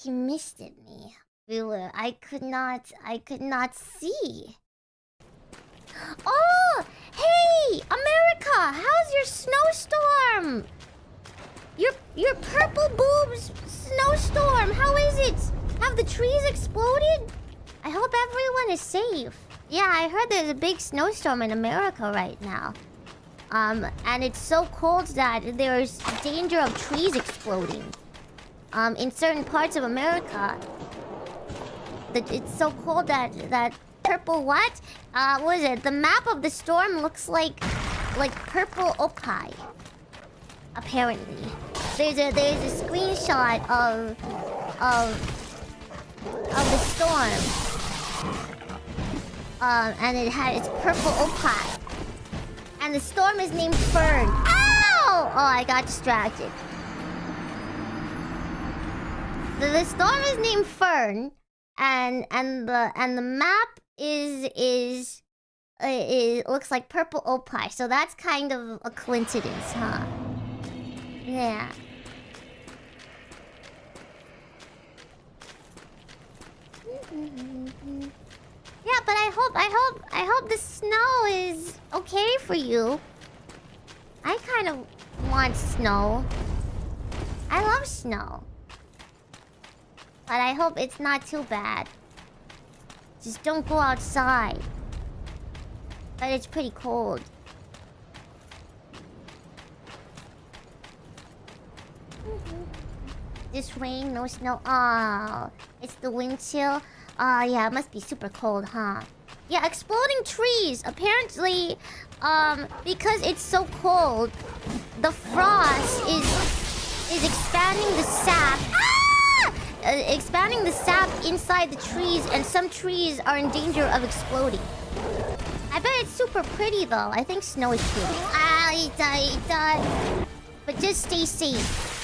He misted me. I could not see. Oh! Hey! America! How's your snowstorm? Your purple boobs snowstorm! How is it? Have the trees exploded? I hope everyone is safe. Yeah, I heard there's a big snowstorm in America right now. And it's so cold that there's danger of trees exploding. In certain parts of America. It's so cold that purple what? What is it? The map of the storm looks like 𝗕𝗵𝗁𝗲. Apparently. There's a screenshot of the storm. And it's 𝗕𝗵𝗁𝗲. And the storm is named Fern. Ow! Oh, I got distracted. The storm is named Fern, and the map is looks like 𝗕𝗵𝗁𝗲. So that's kind of a coincidence, huh? Yeah. Yeah, but I hope the snow is okay for you. I kind of want snow. I love snow. But I hope it's not too bad. Just don't go outside. But it's pretty cold. This rain, no snow. Oh, it's the wind chill. Oh, yeah, it must be super cold, huh? Yeah, exploding trees. Apparently, because it's so cold, the frost is expanding the sap. Expanding the sap inside the trees, and some trees are in danger of exploding. I bet it's super pretty, though. I think snow is pretty. But just stay safe.